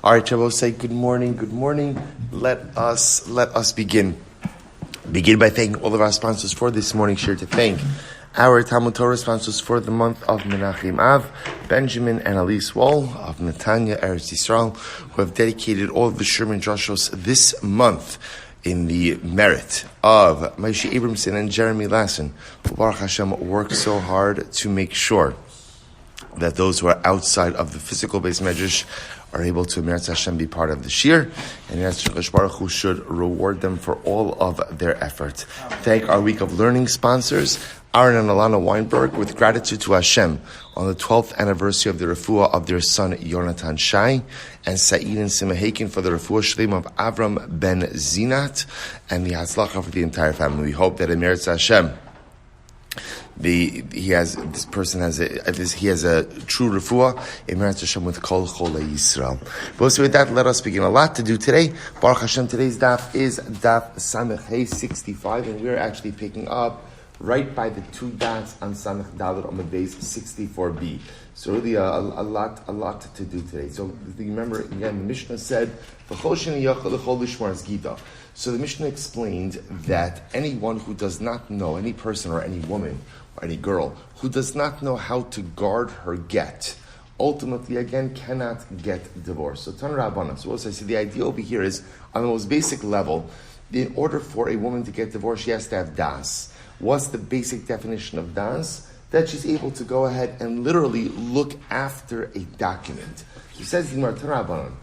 All right, Shabbos, say good morning. Good morning. Let us begin. Begin by thanking all of our sponsors for this morning's share. To thank our Talmud Torah sponsors for the month of Menachem Av, Benjamin and Elys Wohl of Netanya, Eretz Yisrael, who have dedicated all of the Sherman Joshos this month in the merit of Moishe Abramson and Jeremy Lasson, who Baruch Hashem worked so hard to make sure that those who are outside of the physical Bais Midrash are able to, Meretz Hashem, be part of the shir, and Yetz Baruch Hu should reward them for all of their efforts. Thank our week of learning sponsors, Aaron and Alana Weinberg, with gratitude to Hashem on the 12th anniversary of the Refuah of their son Yonatan Shai, and Saeed and Sima Haken for the Refuah Sheleimah of Avraham ben Zinat, and the Hatzlacha for the entire family. We hope that in Meretz Hashem, he has a true refuah in Meretz Hashem with Kol Cholei Yisrael. But so with that, let us begin. A lot to do today. Baruch Hashem, today's daf is daf Samech Hey 65, and we're actually picking up right by the two dots on Samech Dalet on the base 64b. So really a lot to do today. So remember again, the Mishnah said, so the Mishnah explained that anyone who does not know, any person or any woman or any girl who does not know how to guard her get, ultimately again cannot get divorced. So Tan Rabbanan. So also I see the idea over here is on the most basic level, in order for a woman to get divorced, she has to have das. What's the basic definition of das? That she's able to go ahead and literally look after a document. He says in Tan Rabbanan,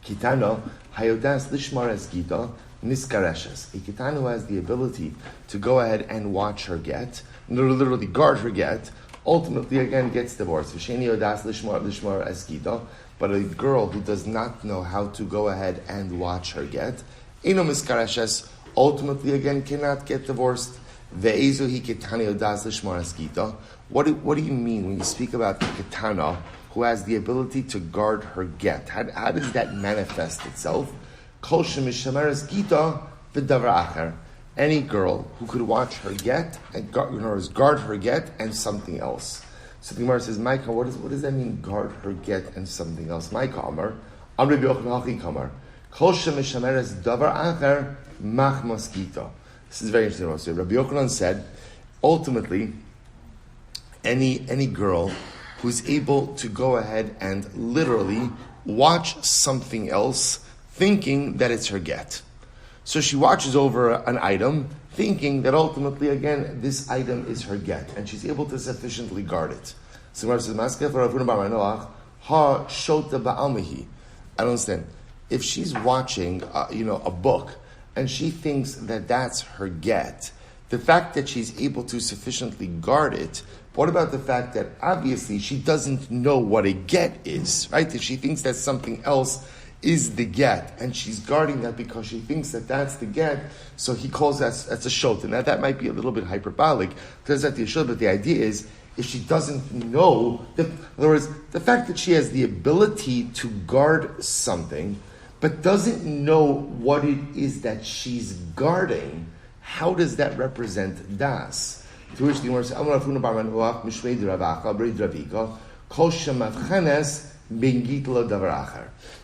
Kitano hayodas lishmar es gita niskareshes. A kitana who has the ability to go ahead and watch her get, literally guard her get, ultimately again gets divorced. V'sheni yodas lishmar es gita. But a girl who does not know how to go ahead and watch her get, eno miskareshes, ultimately again cannot get divorced. Ve'ezu hi kitana yodas lishmar es gita. What do you mean when you speak about the kitana who has the ability to guard her get? How does that manifest itself? Kol shemishameres gita v'davar acher. Any girl who could watch her get and guard her get and something else. So the Gemara says, Micah, what does that mean, guard her get and something else? Micah Amar, Amr B'yochel Hachi Kamar, Kol shemishameres davar acher machmas gita. This is very interesting. So Rabbi Yochanan said, ultimately, any girl who's able to go ahead and literally watch something else, thinking that it's her get. So she watches over an item, thinking that ultimately, again, this item is her get, and she's able to sufficiently guard it. So Gemara says, ha shota ba'almihi. I don't understand. If she's watching, a book, and she thinks that that's her get, the fact that she's able to sufficiently guard it, what about the fact that obviously she doesn't know what a get is, right? If she thinks that something else is the get, and she's guarding that because she thinks that that's the get, so he calls that's a shota. Now that might be a little bit hyperbolic, because that's the shota, but the idea is, if she doesn't know, in other words, the fact that she has the ability to guard something, but doesn't know what it is that she's guarding, how does that represent das? To which the Gemara says,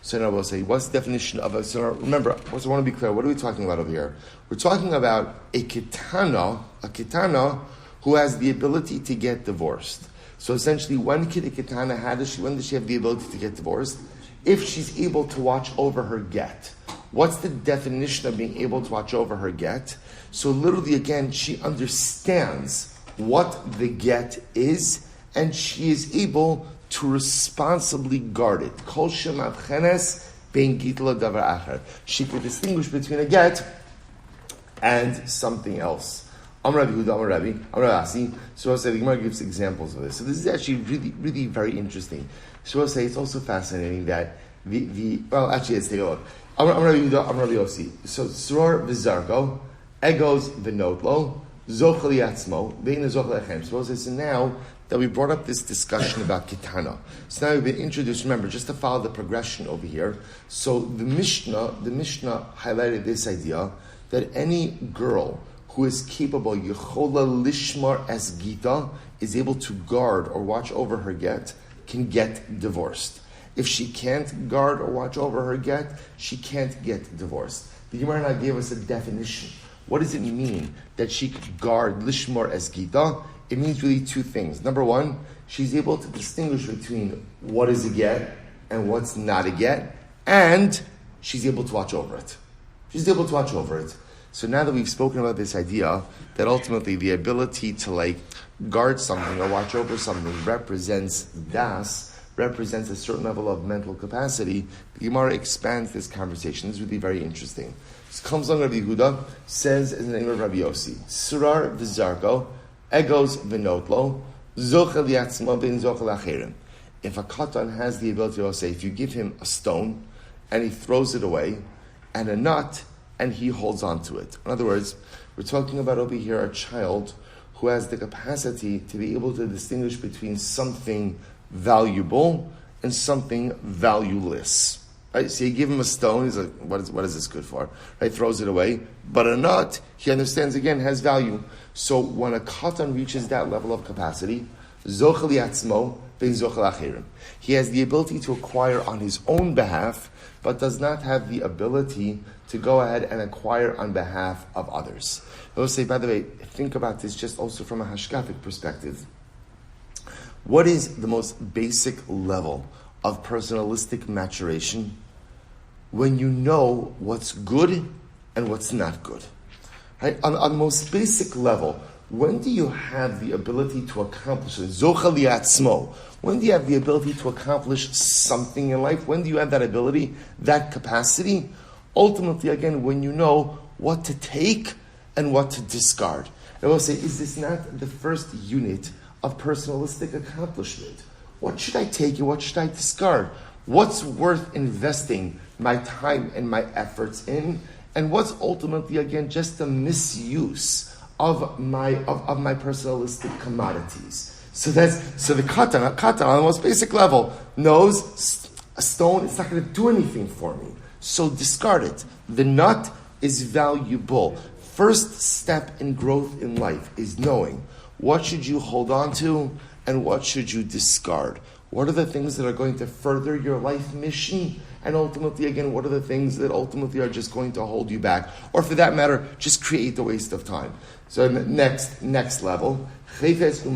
so now we'll say, what's the definition of a... So remember, I want to be clear, what are we talking about over here? We're talking about a kitana who has the ability to get divorced. So essentially, when does she have the ability to get divorced? If she's able to watch over her get. What's the definition of being able to watch over her get? So literally, again, she understands what the get is, and she is able to responsibly guard it. Kol shemavchenes ben gitla davar acher. She could distinguish between a get and something else. Amar Rabbi Huda, Amar Rabbi Asi. So I'll say the Gemara gives examples of this. So this is actually really, really very interesting. So I'll say it's also fascinating that let's take a look. Amar Rabbi Huda, Amar Rabbi Asi. So Sror v'zargo, egos v'notlo, zochel yatzmo, ve'ina zochel echem. So now that we brought up this discussion about kitana. So now we've been introduced, remember, just to follow the progression over here. So the Mishnah highlighted this idea that any girl who is capable, Yechola Lishmar as Gita, is able to guard or watch over her get, can get divorced. If she can't guard or watch over her get, she can't get divorced. The Gemara now gave us a definition. What does it mean that she could guard lishmor as gita? It means really two things. Number one, she's able to distinguish between what is a get and what's not a get, and she's able to watch over it. She's able to watch over it. So now that we've spoken about this idea that ultimately the ability to guard something or watch over something represents a certain level of mental capacity, the Gemara expands this conversation. This is really very interesting. This comes along Rabbi Yehuda, says in the name of Rabbi Yossi, Surar v'zarko, egos v'notlo, zochel yatzma ben zochel acherim. If a katan has the ability to say, if you give him a stone and he throws it away, and a nut and he holds on to it. In other words, we're talking about over here a child who has the capacity to be able to distinguish between something valuable and something valueless. Right? So you give him a stone, he's like, what is this good for? Right? Throws it away. But a nut, he understands again, has value. So when a katan reaches that level of capacity, zochel yatzmo ben zochel acherim, he has the ability to acquire on his own behalf, but does not have the ability to go ahead and acquire on behalf of others. I will say, by the way, think about this just also from a hashkafic perspective. What is the most basic level of personalistic maturation? When you know what's good and what's not good. Right? On the most basic level, when do you have the ability to accomplish it? Zochel yatzmo. When do you have the ability to accomplish something in life? When do you have that ability, that capacity? Ultimately, again, when you know what to take and what to discard. I will say, is this not the first unit of personalistic accomplishment? What should I take and what should I discard? What's worth investing my time and my efforts in? And what's ultimately, again, just a misuse of my personalistic commodities? So the katan on the most basic level knows a stone, it's not going to do anything for me. So discard it. The nut is valuable. First step in growth in life is knowing what should you hold on to and what should you discard. What are the things that are going to further your life mission? And ultimately, again, what are the things that ultimately are just going to hold you back? Or for that matter, just create the waste of time. So next level, listen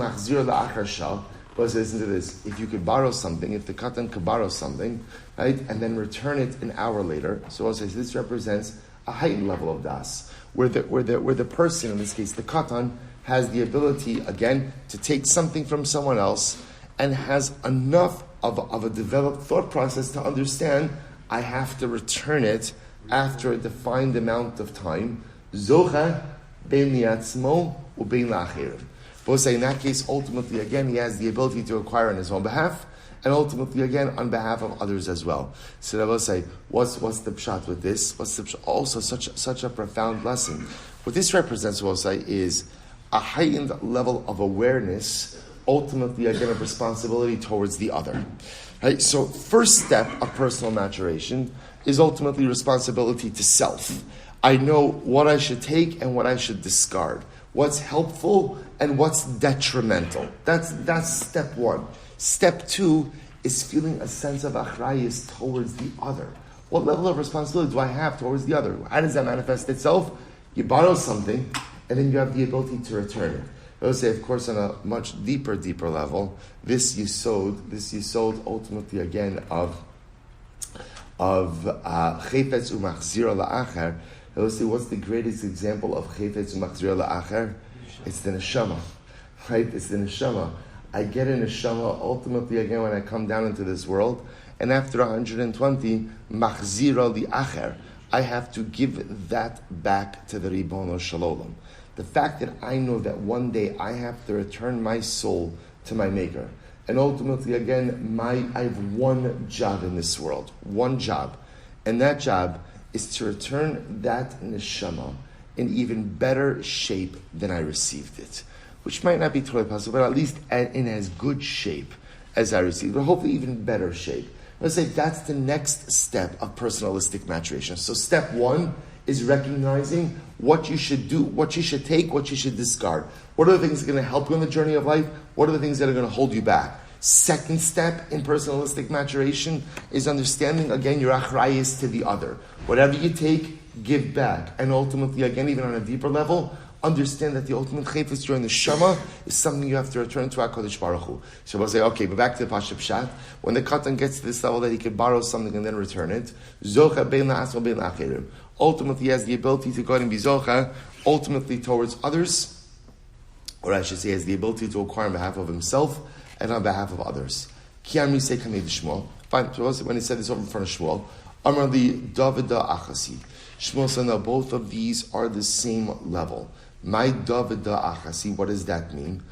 to this. If you could borrow something, if the katan could borrow something, right, and then return it an hour later, so I'll say this represents a heightened level of das, where the person, in this case the katan, has the ability again to take something from someone else and has enough of a developed thought process to understand I have to return it after a defined amount of time. Zocha bein liatzmo ubein la'acherim. Both say in that case, ultimately, again, he has the ability to acquire on his own behalf, and ultimately, again, on behalf of others as well. So I will say, what's the pshat with this? What's the pshat? Also such a profound lesson. What this represents, we'll say, is a heightened level of awareness, ultimately, again, of responsibility towards the other. Right? So first step of personal maturation is ultimately responsibility to self. I know what I should take and what I should discard. What's helpful and what's detrimental. That's step one. Step two is feeling a sense of achrayus towards the other. What level of responsibility do I have towards the other? How does that manifest itself? You borrow something, and then you have the ability to return it. I would say, of course, on a much deeper level, this yisod ultimately again of chayfetz umachzira la'acher. I would say, what's the greatest example of chayfetz umachzira la'acher? It's the neshama, right? It's the neshama. I get a neshama ultimately again when I come down into this world, and after 120, machzira li'acher, I have to give that back to the Ribono Shel Olam. The fact that I know that one day I have to return my soul to my Maker. And ultimately, again, I have one job in this world. One job. And that job is to return that neshama in even better shape than I received it. Which might not be totally possible, but at least in as good shape as I received it. But hopefully even better shape. Let's say that's the next step of personalistic maturation. So step one is recognizing what you should do, what you should take, what you should discard. What are the things that are going to help you on the journey of life? What are the things that are going to hold you back? Second step in personalistic maturation is understanding, again, your achrayus to the other. Whatever you take, give back. And ultimately, again, even on a deeper level, understand that the ultimate chayfetz during the Shema is something you have to return to HaKadosh Baruch Hu. So we'll say, okay, but back to the Pashup Pshat. When the Katan gets to this level that he can borrow something and then return it, Zocha bein la'asma bein la'acherim. Ultimately, he has the ability to go and be Zocha, ultimately towards others, or I should say, has the ability to acquire on behalf of himself and on behalf of others. Fine. So when he said this over in front of Shmuel, Amar li Davida achasi. Shmuel said, no, both of these are the same level. My Davida achasi, what does that mean?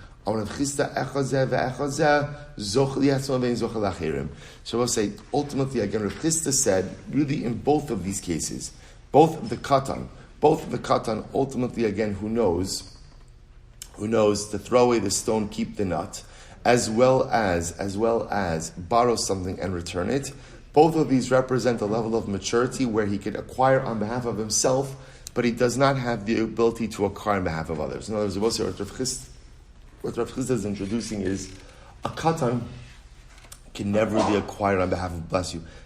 So we'll say, ultimately, again, Rav Chisda said, really in both of these cases, both of the katan, ultimately, again, who knows to throw away the stone, keep the nut, as well as borrow something and return it. Both of these represent a level of maturity where he could acquire on behalf of himself, but he does not have the ability to acquire on behalf of others. In other words, what Rav Chisda is introducing is a katan can never really acquire on behalf of,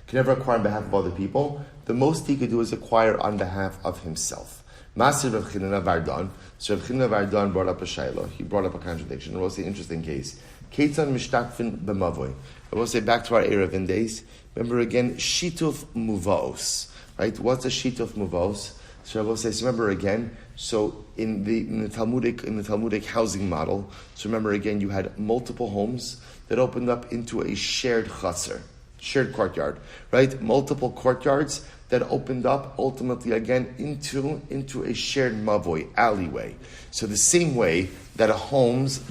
can never acquire on behalf of other people. The most he could do is acquire on behalf of himself. Master Rav Chinna Vardan. So Rav Chinna Vardan brought up a shayla. He brought up a contradiction. It was an interesting case. Ketzan mishtakfin b'mavoy. I will say back to our Erevin days. Remember again, shituf muvaos. Right? What's a shituf muvaos? So I will say. So remember again. So in the Talmudic housing model. So remember again, you had multiple homes that opened up into a shared chutzner, shared courtyard. Right? Multiple courtyards that opened up ultimately again into a shared mavoy, alleyway. So the same way that homes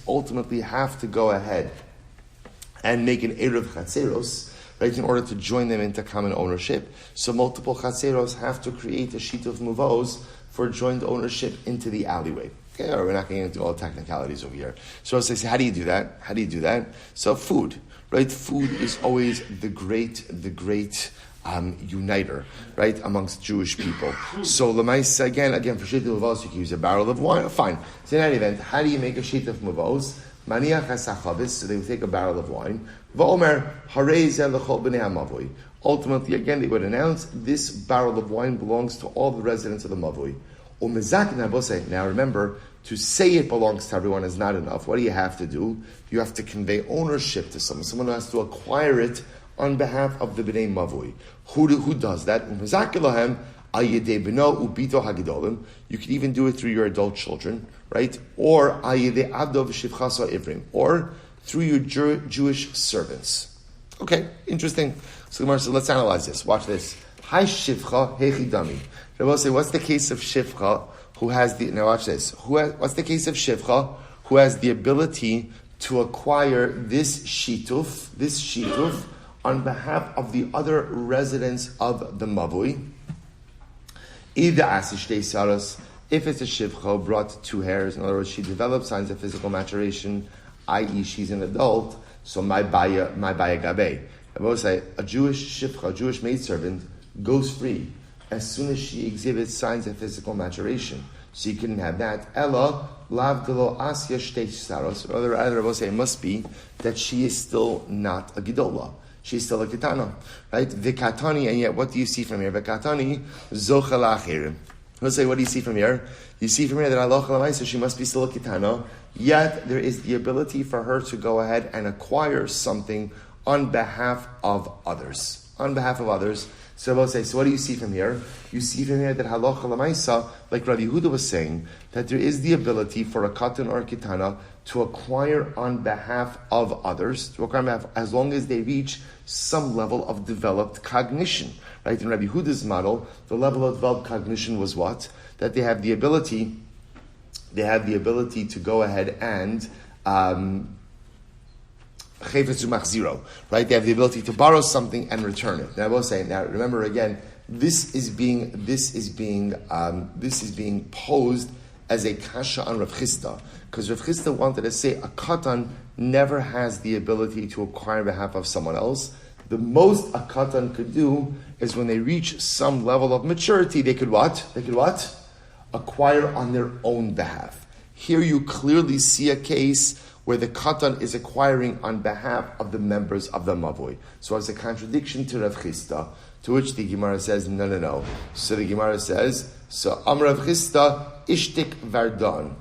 ultimately have to go ahead and make an eruv chatzeros, right, in order to join them into common ownership. So multiple chatzeros have to create a sheet of muvos for joint ownership into the alleyway. Okay, we're not getting into all the technicalities over here. So I say, how do you do that? So food, right? Food is always the great uniter, right, amongst Jewish people. So Lamaisa, again, for Shita Mavos, you can use a barrel of wine. Fine. So in any event, how do you make a Shita of Mavos? Maniach HaSachavis, so they would take a barrel of wine. Va'omer, Harei Zeh L'chol B'nei HaMavoi. Ultimately, again, they would announce, this barrel of wine belongs to all the residents of the Mavoi. Now remember, to say it belongs to everyone is not enough. What do you have to do? You have to convey ownership to someone. Someone who has to acquire it on behalf of the B'nai Mavoi. Who does that? You can even do it through your adult children, right? Or or through your Jewish servants. Okay, interesting. So let's analyze this. Watch this. Hi Shivcha Hechidami. I will say, what's the case of Shivcha who has the, now watch this. What's the case of Shivcha who has the ability to acquire this shituf on behalf of the other residents of the Mavui? If it's a Shivcha brought 2 hairs, in other words, she develops signs of physical maturation, i.e. she's an adult, so my baya gabe. I will say, a Jewish Shivcha, a Jewish maidservant, goes free as soon as she exhibits signs of physical maturation. So you couldn't have that. Ella, lav delo asya shtei saros. Or rather, I will say, it must be that she is still not a gidola. She's still a kitana, right? Vikatani, and yet what do you see from here? Vikatani, zocha la'achirim. We'll say, what do you see from here? You see from here that Allah Chalamaysa, she must be still a kitana, yet there is the ability for her to go ahead and acquire something on behalf of others. So we'll say, so what do you see from here? You see from here that halacha l'maisa, like Rabbi Yehuda was saying, that there is the ability for a katan or a kitana to acquire on behalf of others, as long as they reach some level of developed cognition. Right? In Rabbi Yehuda's model, the level of developed cognition was what? That they have the ability to go ahead and right? They have the ability to borrow something and return it. Now I will say, remember again, this is being posed as a kasha on Rav Chisda, because Rav Chisda wanted to say a katan never has the ability to acquire on behalf of someone else. The most a katan could do is when they reach some level of maturity, they could what? Acquire on their own behalf. Here you clearly see a case where the katan is acquiring on behalf of the members of the mavoi. So as a contradiction to Rav Chisda, to which the Gemara says, no. So the Gemara says, so Am Rav Chisda ishtik vardan.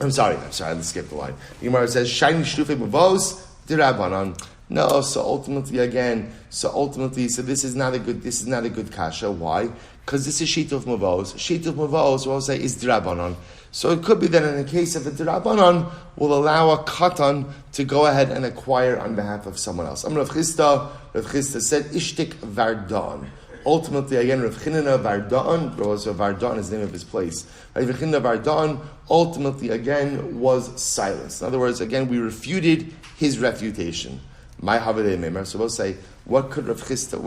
I'm sorry, let's skip the line. The Gemara says, Shiny Shtufe Mavos, Dirabanan. No, so ultimately, so this is not a good kasha. Why? Because this is Shita of Mavos. Shita of Mavos, we'll say, is Dirabanan. So it could be that in the case of a Dirabanan, will allow a katan to go ahead and acquire on behalf of someone else. Rav Chisda said, Ishtik Vardan. Ultimately, again, Rav Chinina Vardan, also Vardan is the name of his place. Rav Chinina Vardan, ultimately, again, was silenced. In other words, again, we refuted his refutation. My Havadei Memer. So we'll say, what could Rav Chinina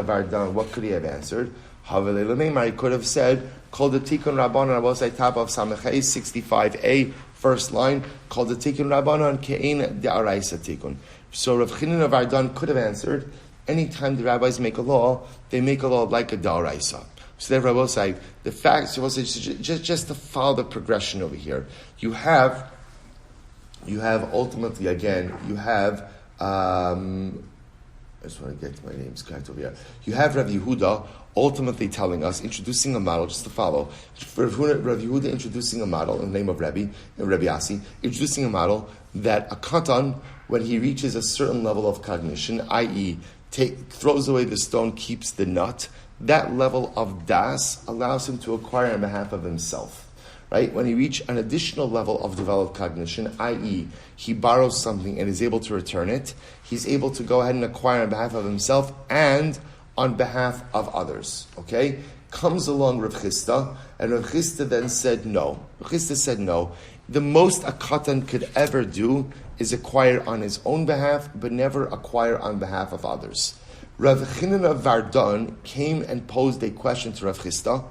Vardan, what could he have answered? Havadei Memer, he could have said, called the Tikkun Rabbanon, I will say, top of Samechei 65a, first line, called the Tikkun Rabbanon, Ke'ein De'araisa Tikkun. So Rav Chinina Vardan could have answered, anytime the rabbis make a law, they make a law like a da'araisa. So therefore, I will say, the fact, so we'll say, just to follow the progression over here, you have ultimately, again, I just want to get my names correct over here. You have Rav Yehuda ultimately telling us, introducing a model, just to follow. Rav Yehuda introducing a model in the name of Rabbi Asi, introducing a model that a katan, when he reaches a certain level of cognition, i.e., throws away the stone, keeps the nut, that level of das allows him to acquire on behalf of himself. Right? When he reaches an additional level of developed cognition, i.e., he borrows something and is able to return it, he's able to go ahead and acquire on behalf of himself and on behalf of others. Okay? Comes along Rav Chisda, and Rav Chisda then said no. Rav Chisda said no. The most a katan could ever do is acquire on his own behalf, but never acquire on behalf of others. Rav Chinina Vardan came and posed a question to Rav Chisda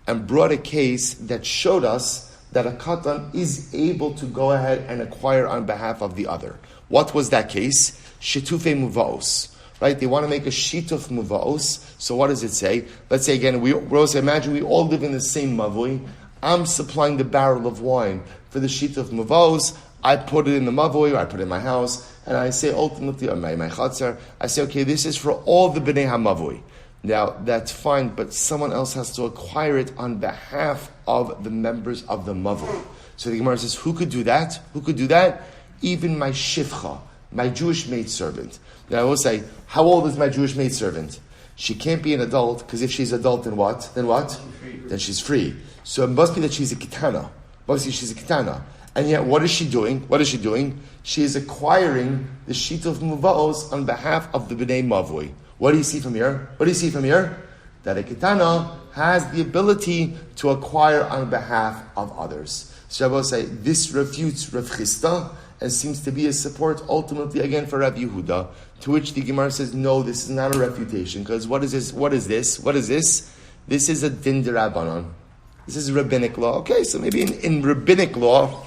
and brought a case that showed us that a katan is able to go ahead and acquire on behalf of the other. What was that case? Shitufe Muvos. Right? They want to make a shituf Muvos. So what does it say? Let's say again, we also imagine we all live in the same mavui. I'm supplying the barrel of wine for the shituf Muvos. I put it in the mavui, or I put it in my house, and I say ultimately, or my chatzar, I say, okay, this is for all the bnei hamavui. Now, that's fine, but someone else has to acquire it on behalf of the members of the mavui. So the Gemara says, who could do that? Who could do that? Even my shivcha, my Jewish maidservant. Now I will say, how old is my Jewish maidservant? She can't be an adult, because if she's adult, then what? Then she's free. So it must be that she's a kitana. Mostly she's a kitana. And yet, what is she doing? She is acquiring the sheet of muvos on behalf of the bnei mavui. What do you see from here? That a kitana has the ability to acquire on behalf of others. So I will say, this refutes Rav Chisda and seems to be a support ultimately again for Rav Yehuda, to which the Gemara says, no, this is not a refutation, because what is this? This is a din d'Rabbanan. This is rabbinic law. Okay, so maybe in rabbinic law,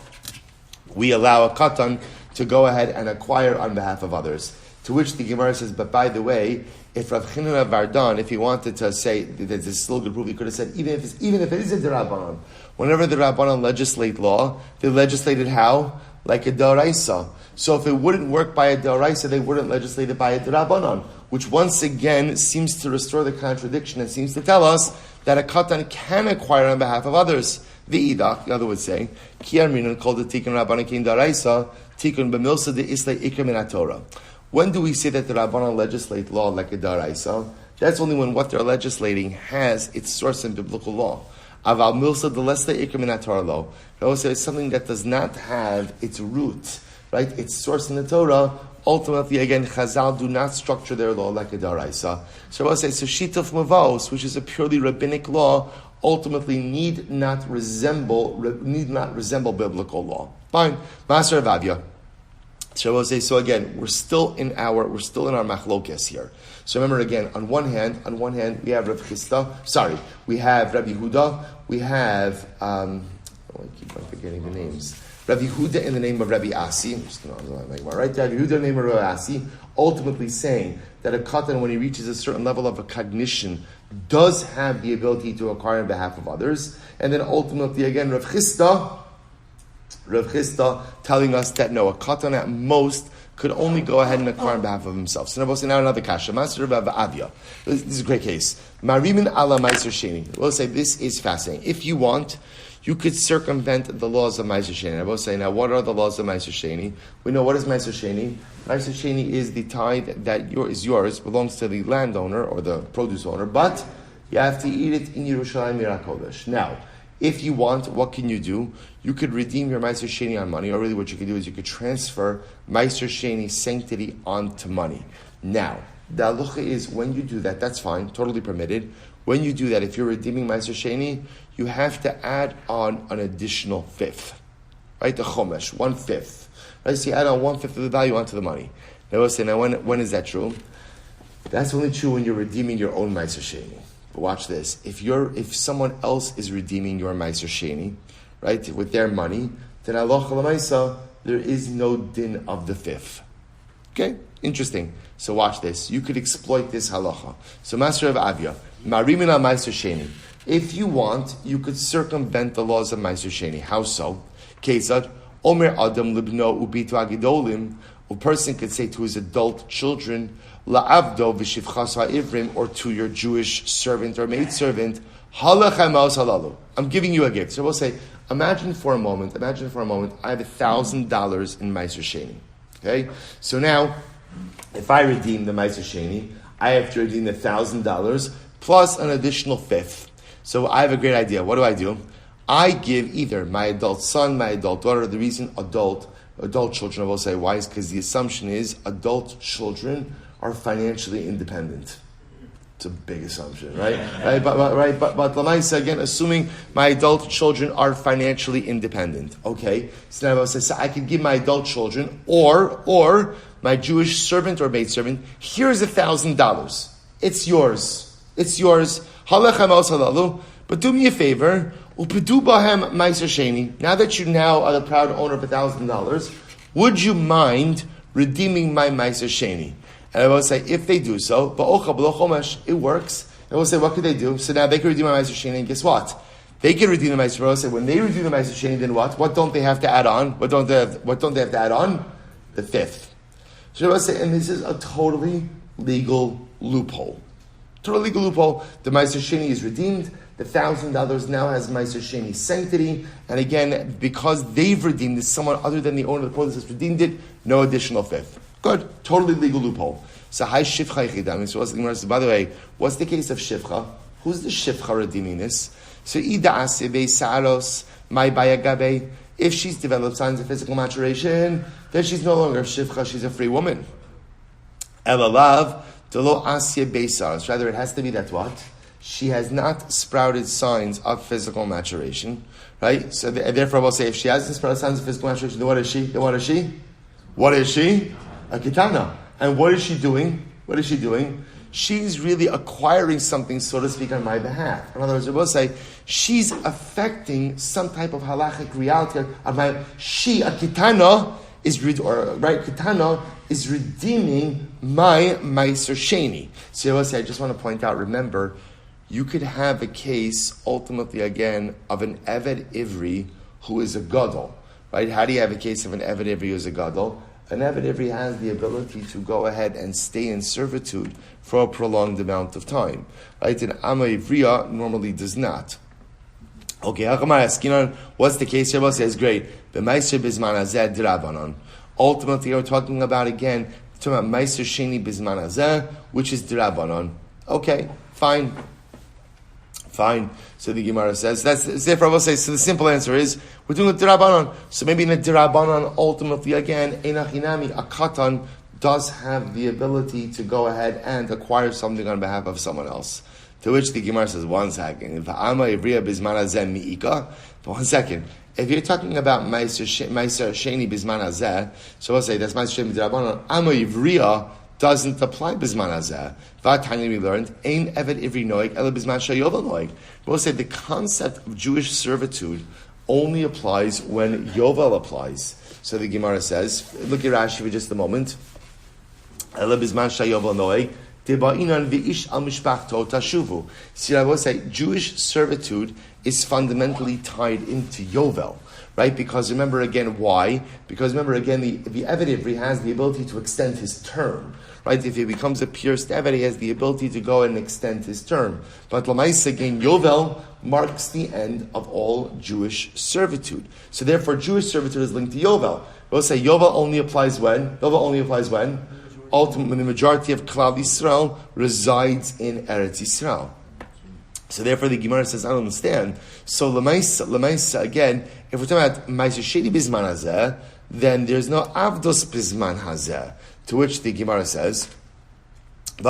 we allow a katan to go ahead and acquire on behalf of others. To which the Gemara says, but by the way, if Rav Chinina Vardan, if he wanted to say that this is still good proof, he could have said, even if it is a d'Rabbanan, whenever the Rabbanan legislate law, they legislated how? Like a d'Oraisa. So if it wouldn't work by a d'Oraisa, they wouldn't legislate it by a d'Rabbanan, which once again seems to restore the contradiction and seems to tell us that a katan can acquire on behalf of others. The Idach, the other would say, Ki Arminan called the Tikkun Rabbanan King d'Oraisa, Tikkun B'milsa de Islay Ikra Min HaTorah. When do we say that the Rabbanan legislate law like a d'Oraisa? That's only when what they're legislating has its source in biblical law. Aval Milsa de Leslay Ikra Min HaTorah lo. It also is something that does not have its root, right? Its source in the Torah. Ultimately, again, Chazal do not structure their law like a d'Oraisa. So I will say, so Shituf Mavos, which is a purely rabbinic law, ultimately need not resemble biblical law. Fine. Master Avavia. So I will say, so again, we're still in our machlokes here. So remember again, on one hand, we have Rav Chisda, we have Rabbi Yehuda, we have, I keep on forgetting the names. Rabbi Yehuda in the name of Rabbi Asi, right? Rabbi Yehuda in the name of Rabbi Asi, ultimately saying that a katan, when he reaches a certain level of a cognition, does have the ability to acquire on behalf of others. And then ultimately, again, Rav Chisda Rav Chisda telling us that no, a katan at most could only go ahead and acquire on behalf of himself. So now another kasha. Master Rav Avia. This is a great case. Marimin ala meiser sheni. We'll say this is fascinating. If you want, you could circumvent the laws of meiser sheni. I will say now, what are the laws of meiser sheni? We know what is meiser sheni. Meiser sheni is the tithe that is yours, belongs to the landowner or the produce owner, but you have to eat it in Yerushalayim Yirakodesh. Now, if you want, what can you do? You could redeem your Meiser Sheni on money, or really what you could do is you could transfer Meiser Sheni sanctity onto money. Now, the halacha is when you do that, that's fine, totally permitted. When you do that, if you're redeeming Meiser Sheni, you have to add on an additional fifth. Right? The chomesh, 1/5. Right? So you add on 1/5 of the value onto the money. Now we'll say, when is that true? That's only true when you're redeeming your own Meiser Sheni. But watch this. If someone else is redeeming your Meiser Sheni, right, with their money, then halacha l'maisa, there is no din of the fifth. Okay? Interesting. So watch this. You could exploit this halacha. So Master of Avia, marimin al Meiser Sheni. If you want, you could circumvent the laws of Meiser Sheni. How so? Kesad, Omer Adam libno ubitu agidolim. A person could say to his adult children, la'avdo v'shivchas ha'ivrim, or to your Jewish servant or maidservant, halach ha'maos halalu. I'm giving you a gift. So we'll say, imagine for a moment, I have $1,000 in Meiser Sheni. Okay? So now, if I redeem the Meiser Sheni, I have to redeem the $1,000 plus an additional fifth. So I have a great idea. What do? I give either my adult son, my adult daughter. The reason adult children, I will say why is because the assumption is adult children are financially independent. It's a big assumption, right? But Lamaisa, again, assuming my adult children are financially independent. Okay, so now I will say, so I could give my adult children or my Jewish servant or maidservant, here's $1,000. It's yours. Halach ha'maos halalu. But do me a favor, upedu bahem meiser sheni. Now that you now are the proud owner of $1,000, would you mind redeeming my meiser sheni? And I will say, if they do so, it works. I will say, what could they do? So now they can redeem my meiser sheni, and guess what? They can redeem the meiser sheni. I will say, when they redeem the meiser sheni, then what? What don't they have to add on? What don't they have to add on? The fifth. So I will say, and this is a totally legal loophole. The meiser sheni is redeemed. The $1,000 now has Meiser Sheni sanctity, and again, because they've redeemed it, someone other than the owner of the produce has redeemed it, no additional fifth. Good, totally legal loophole. So, hi shivcha yichidam. So, by the way, what's the case of shivcha? Who's the shivcha redeeming this? So, ida asebe saros my bayagabe. If she's developed signs of physical maturation, then she's no longer shivcha; she's a free woman. Elalav delo asye beisaros. Rather, it has to be that what? She has not sprouted signs of physical maturation, right? So therefore, we'll say if she hasn't sprouted signs of physical maturation, then what is she? What is she? A kitana. And what is she doing? She's really acquiring something, so to speak, on my behalf. In other words, we'll say she's affecting some type of halachic reality of my. She, a kitana, kitana is redeeming my meiser sheni. So we'll say, I just want to point out. Remember. You could have a case, ultimately, again, of an Eved Ivri who is a Gadol. Right? How do you have a case of an Eved Ivri who is a Gadol? An Eved Ivri has the ability to go ahead and stay in servitude for a prolonged amount of time. Right? An Amma Ivriya normally does not. Okay, what's the case here? We'll say it's great. Ultimately, we're talking about, again, Meiser Sheni Bizman Hazeh, which is D'Rabbanan. Okay, fine. So the Gemara says, therefore I will say, so the simple answer is, we're doing a D'Rabbanan. So maybe in a D'Rabbanan, ultimately again, Einachinami, a Katan does have the ability to go ahead and acquire something on behalf of someone else. To which the Gemara says, one second. But 1 second. If you're talking about Meiser Sheni Bizman Hazeh, so we'll say that's Meiser Sheni D'Rabbanan. Amma Ivriya doesn't apply Bizman Hazeh. V'atanya we learned, Ein Eved Ivri Noeg, Ela Bizman Shayovel Noeg. We'll say the concept of Jewish servitude only applies when Yovel applies. So the Gemara says, look at Rashi for just a moment. Ela Bizman Shayovel Noeg, Teba'inan v'ish al mishpachto tashuvu. See, I will say, Jewish servitude is fundamentally tied into Yovel. right? Because remember again, why? Because remember again, the Eved Ivri has the ability to extend his term, right? If he becomes a pierced Eved, he has the ability to go and extend his term. But Lamaisa again, Yovel marks the end of all Jewish servitude. So therefore, Jewish servitude is linked to Yovel. We'll say Yovel only applies when? Ultimately, when the majority of Klal Yisrael resides in Eretz Yisrael. So therefore, the Gemara says, I don't understand. So Lamaisa again, if we're talking about Ma'aser Sheni Bizman Hazeh, then there's no Avdos Bizman Hazeh. To which the Gemara says, so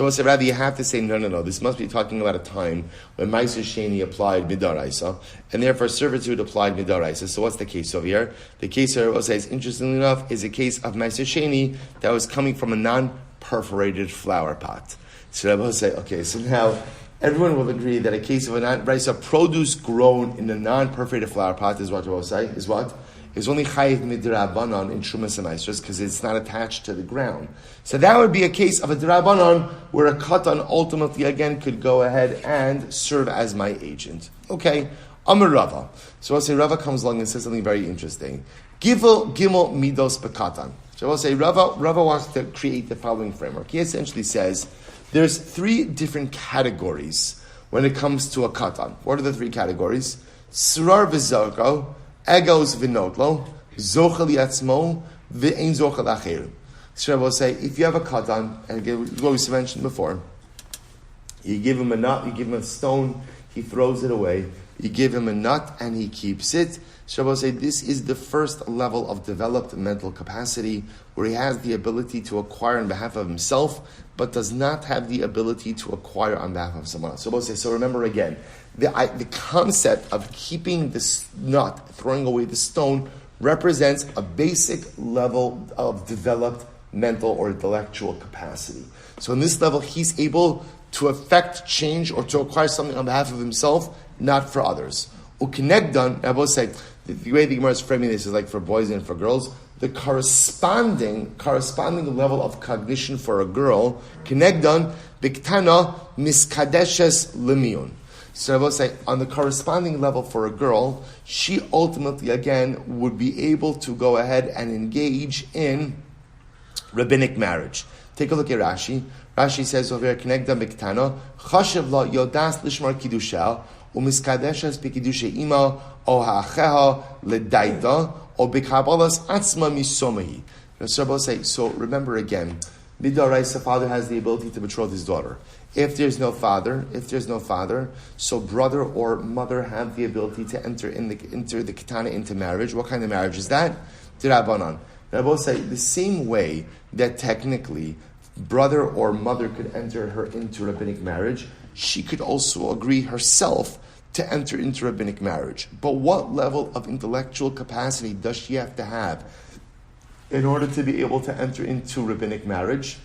we'll say, Rabbi, you have to say, no. This must be talking about a time when Ma'aser Sheni applied Midaraisa, and therefore servitude applied Midaraisa. So what's the case over here? The case here, we'll say, interestingly enough, is a case of Ma'aser Sheni that was coming from a non-perforated flower pot. So Rabbi will say, okay, so now everyone will agree that a case of a produce grown in a non-perforated flower pot is what Rabbi will say, is what? Is only chayiv midrabanan in Shumas and Maestros because it's not attached to the ground. So that would be a case of a drabanan where a katan ultimately again could go ahead and serve as my agent. Okay, Amar Rava. So I'll say Rava comes along and says something very interesting. Gimel midos bekatan. So I'll say Rava wants to create the following framework. He essentially says there's 3 different categories when it comes to a katan. What are the 3 categories? Surar v'zarko, egos v'notlo, zochel yatzmo, v'ein zochel acher. So I will say, if you have a katan, and again, what we mentioned before, you give him a nut, you give him a stone, he throws it away. You give him a nut, and he keeps it. So I will say, this is the first level of developed mental capacity, where he has the ability to acquire on behalf of himself, but does not have the ability to acquire on behalf of someone else. So I will say, so remember again, the concept of keeping this nut, throwing away the stone, represents a basic level of developed mental or intellectual capacity. So in this level, he's able to affect change or to acquire something on behalf of himself, not for others. Ukinegdan, I will say, the way the Gemara is framing this is like for boys and for girls. The corresponding level of cognition for a girl, kinegdan, biktana miskadeshes lemion. So I will say, on the corresponding level for a girl, she ultimately, again, would be able to go ahead and engage in rabbinic marriage. Take a look at Rashi. Rashi says over here, Knegda Miktana, Chashev la yodas lishmar kiddusha, umiskadeshes b'kiddusha ima, o ha'acheha ledaida, o b'kabalas atzma misomahi. So I will say, so remember again, Midaraisa, father has the ability to betroth his daughter. If there's no father, so brother or mother have the ability to enter the katana into marriage. What kind of marriage is that? D'Rabbanan. And I will say the same way that technically brother or mother could enter her into rabbinic marriage, she could also agree herself to enter into rabbinic marriage. But what level of intellectual capacity does she have to have in order to be able to enter into rabbinic marriage?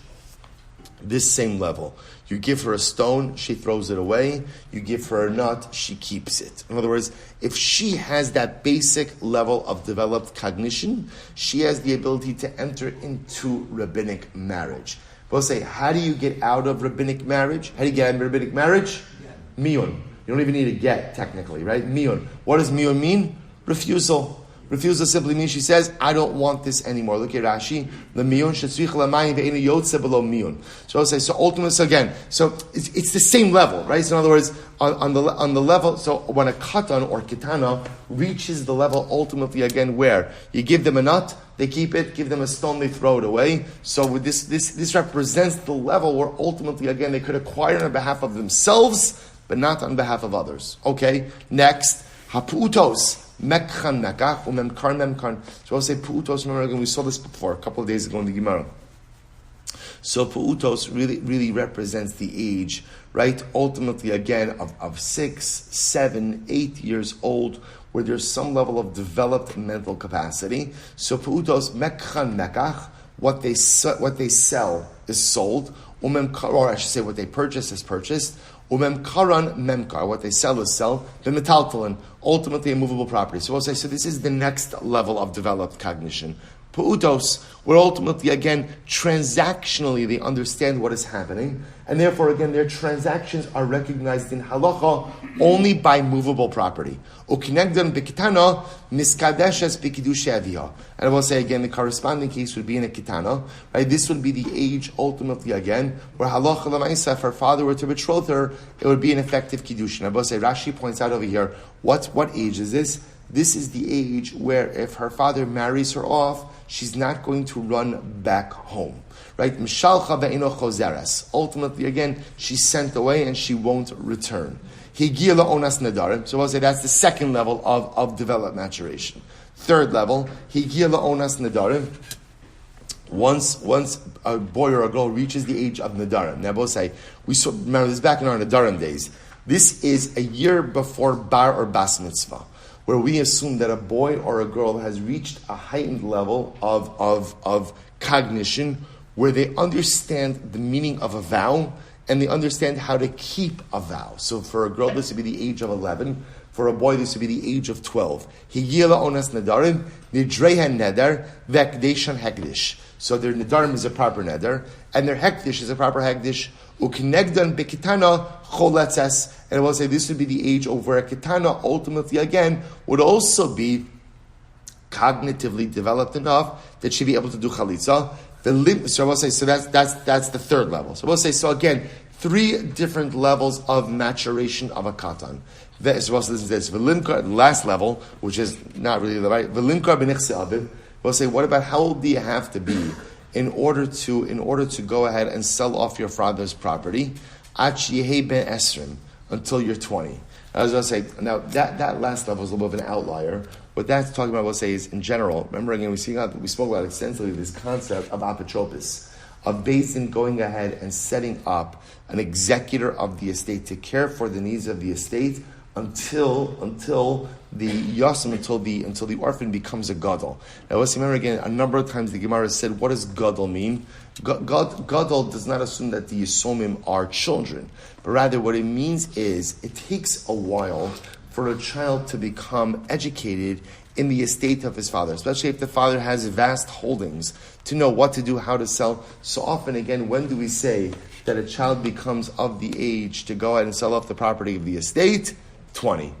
This same level. You give her a stone, she throws it away. You give her a nut, she keeps it. In other words, if she has that basic level of developed cognition, she has the ability to enter into rabbinic marriage. We'll say, how do you get out of rabbinic marriage? How do you get out of rabbinic marriage? Yeah. Miyun. You don't even need a get, technically, right? Miyun. What does miyun mean? Refusal. Refusal simply means she says, I don't want this anymore. Look at Rashi. The miyun shetzrich l'mayim ve'enu yotze below miyun. So I'll say, so ultimately, so again, so it's the same level, right? So in other words, on the level, so when a katan or kitana reaches the level ultimately again where you give them a nut, they keep it, give them a stone, they throw it away. So with this represents the level where ultimately again they could acquire on behalf of themselves, but not on behalf of others. Okay, next, haputos. Mekhan mekach, umemkar memkar. So I'll say pu'utos, remember again, we saw this before, a couple of days ago in the Gemara. So pu'utos really represents the age, right? Ultimately, again, of 6, 7, 8 years old, where there's some level of developed mental capacity. So pu'utos, mekhan mekach, what they sell is sold, or I should say what they purchase is purchased, Umemkaran memkar, what they sell is sell. The metaltalin, ultimately a movable property. So we'll say, so this is the next level of developed cognition. Pu'utos, where ultimately, again, transactionally they understand what is happening, and therefore, again, their transactions are recognized in halacha only by movable property. Ukinegdan b'kitana miskadeshes b'kidush aviyah. And I will say again, the corresponding case would be in a kitana, right? This would be the age, ultimately, again, where halacha l'maisa, if her father were to betroth her, it would be an effective kiddushin. I will say, Rashi points out over here, what age is this? This is the age where if her father marries her off, she's not going to run back home. Right? Mishalcha ve'ino chozeres. Ultimately, again, she's sent away and she won't return. Higia la'onas nedarim. So I'll say that's the second level of developed maturation. Third level, higia la'onas nedarim. Once a boy or a girl reaches the age of nedarim. Now, we'll say, remember this back in our nedarim days. This is a year before bar or bas mitzvah, where we assume that a boy or a girl has reached a heightened level of cognition, where they understand the meaning of a vow and they understand how to keep a vow. So for a girl, this would be the age of 11. For a boy, this would be the age of 12. Higila onas nedarim, nidreha neder, vekdeshan hekdish. So their nedarim is a proper neder, and their hekdish is a proper hekdish. Ukinegdan bekitana choletzes. And I will say this would be the age over a kitana, ultimately, again, would also be cognitively developed enough that she'd be able to do chalitza. So I will say, so that's the third level. So I will say, so again, 3 different levels of maturation of a katan. So also listen to this. The last level, which is not really the right. We'll say, what about how old do you have to be in order to go ahead and sell off your father's property? Until you're 20. I was going to say, now that last level is a little bit of an outlier. What that's talking about, we'll say, is in general. Remember again, we spoke about extensively this concept of apotropis, of Bais Din going ahead and setting up an executor of the estate to care for the needs of the estate until the orphan becomes a gadol. Now let's remember again, a number of times the Gemara said, what does gadol mean? Gadol does not assume that the Yisomim are children, but rather what it means is it takes a while for a child to become educated in the estate of his father, especially if the father has vast holdings, to know what to do, how to sell. So often, again, when do we say that a child becomes of the age to go ahead and sell off the property of the estate? 20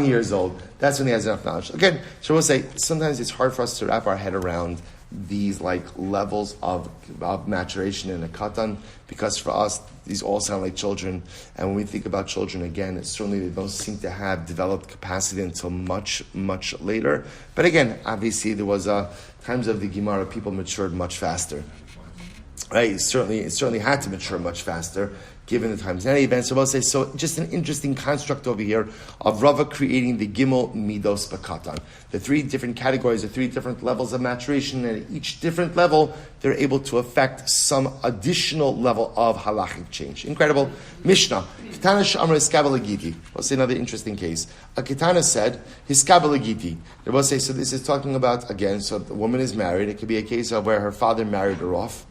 years old. That's when he has enough knowledge. Again, so we'll say, sometimes it's hard for us to wrap our head around these levels of maturation in a katan, because for us these all sound like children, and when we think about children, again, certainly they don't seem to have developed capacity until much later. But again, obviously there was times of the Gemara people matured much faster, right? It certainly had to mature much faster given the times. In any event, so we'll say, so just an interesting construct over here of Rava creating the Gimel Midos Bakatan. The 3 different categories, the 3 different levels of maturation, and at each different level, they're able to affect some additional level of halachic change. Incredible. Mishnah. Kitana Sh'amar Hiskabel Agiti. We'll say another interesting case. A Kitana said, Hiskabel Agiti. They will say, so this is talking about, again, so the woman is married. It could be a case of where her father married her off.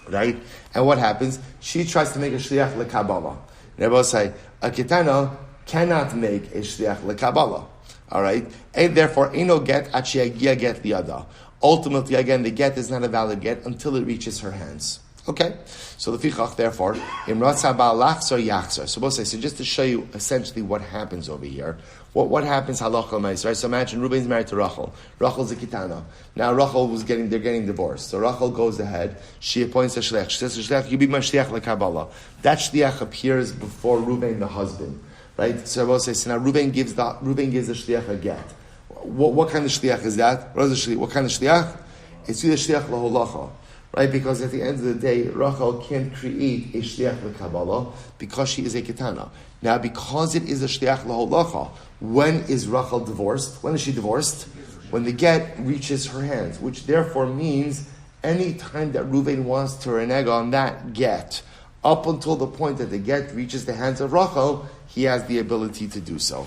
Right? And what happens? She tries to make a shliach lekabbalah. Rebbe will say, a kitana cannot make a shliach lekabbalah. Alright? And therefore, eno get achiagia get liada. Ultimately, again, the get is not a valid get until it reaches her hands. Okay? So the fichach, therefore, imratza ba'alachzor yachzor. So we'll say, so just to show you essentially what happens over here. What happens halacha l'maisa, right? So imagine Reuben's married to Rachel. Rachel's a kitana. Now Rachel they're getting divorced. So Rachel goes ahead. She appoints a shliach. She says to shliach, you be my shliach lekabbalah. That shliach appears before Reuben, the husband, right? So I will say, so now Reuben gives the shliach a get. What kind of shliach is that? What kind of shliach? It's either shliach laholacha. Right, because at the end of the day, Rachel can't create a shliach lekabbalah because she is a ketana. Now, because it is a shliach laholacha, when is Rachel divorced? When is she divorced? When the get reaches her hands, which therefore means any time that Reuven wants to renege on that get, up until the point that the get reaches the hands of Rachel, he has the ability to do so.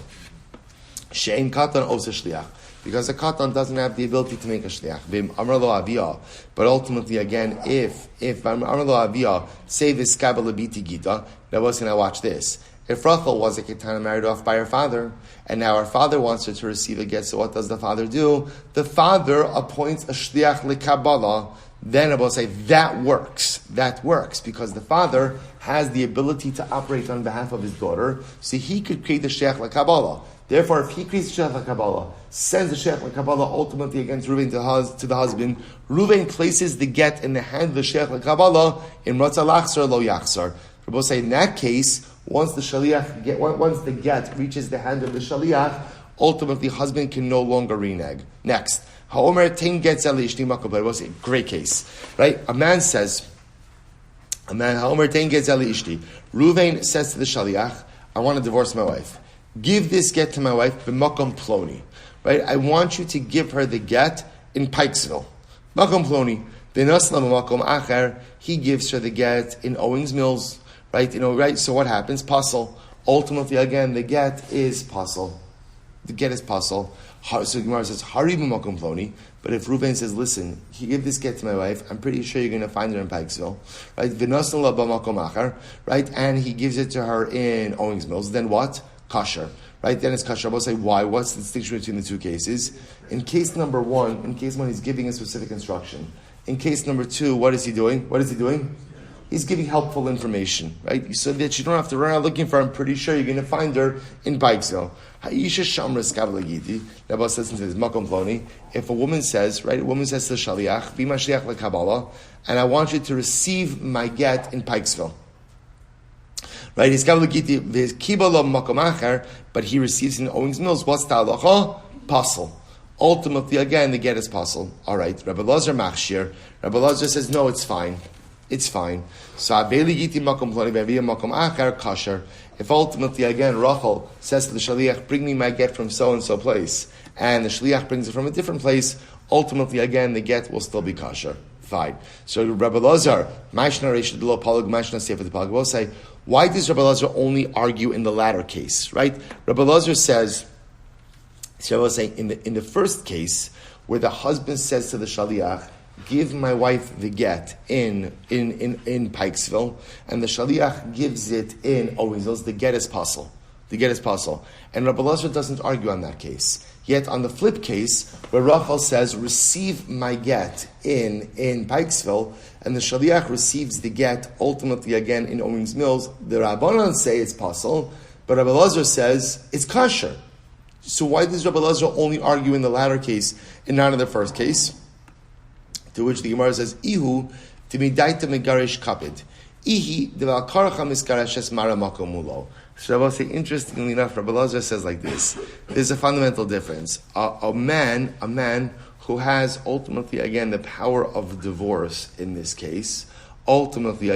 She'en katan osa shliach. Because a katan doesn't have the ability to make a shliach. But ultimately, again, if Amar lo aviyah say this kabbalah biti gita, now watch this. If Rachel was a ketana married off by her father, and now her father wants her to receive a get, so what does the father do? The father appoints a shliach lekabbalah. Then I will say that works. That works because the father has the ability to operate on behalf of his daughter, so he could create the shliach lekabbalah. Therefore, if he creates the shliach lekabbalah, sends the shliach lekabbalah ultimately against Reuven to the husband, Reuven places the get in the hand of the shliach lekabbalah in Ratzah Lachzor Lo Yachzor. We will say in that case, once the get reaches the hand of the shaliach, ultimately husband can no longer renege. Next, Haomer Tein gets Ali Ishti Makabla. It was a great case, right? A man Haomer Tein gets Ali Ishti. Reuven says to the shaliach, I want to divorce my wife. Give this get to my wife, b'makom ploni. Right? I want you to give her the get in Pikesville. Makom ploni. V'nosla b'makom acher. He gives her the get in Owings Mills. Right? Right? So what happens? Puzzle. Ultimately, again, the get is puzzle. The get is puzzle. So Gemara says, Hari b'makom ploni. But if Reuven says, listen, he give this get to my wife, I'm pretty sure you're going to find her in Pikesville. Right? V'nosla b'makom acher. Right? And he gives it to her in Owings Mills. Then what? Kasher. Right? Then it's kasher. I'll say why. What's the distinction between the two cases? In case number one, he's giving a specific instruction. In case number two, what is he doing? He's giving helpful information, right? So that you don't have to run out looking for her. I'm pretty sure you're going to find her in Bikesville. Now, listen to this. Makom ploni. If a woman says, right, to the shaliach, be my shliach lekabbalah, and I want you to receive my get in Pikesville. Right, he's kibala, but he receives in Owings Mills. What's the halacha? Puzzle. Ultimately, again, the get is puzzle. All right, Rabbi Lazar machshir. Rabbi Lazar says, no, it's fine. It's fine. So if ultimately, again, Rachel says to the shaliach, bring me my get from so and so place, and the shaliach brings it from a different place, ultimately, again, the get will still be kosher. Fine. So Rabbi Lazar, will say, why does Rabbi Lazar only argue in the latter case? Right? Rabbi Lazar says, in the first case, where the husband says to the shaliach, give my wife the get in Pikesville, and the shaliach gives it in Owings, the get is puzzle. The get is puzzle. And Rabbi Lazar doesn't argue on that case. Yet on the flip case, where Rachel says, receive my get in Pikesville, and the shaliach receives the get ultimately again in Owings Mills, the Rabbanan say it's puzzle, but Rabbi Lazar says it's kosher. So why does Rabbi Lazar only argue in the latter case and not in the first case? To which the Gemara says, Ihu timidaita megarish kapid. Ihi deval karacha miskarashes mara makomulo. So I will say, interestingly enough, Rabbi Lazar says like this. There's a fundamental difference. A man who has ultimately, again, the power of divorce in this case, ultimately,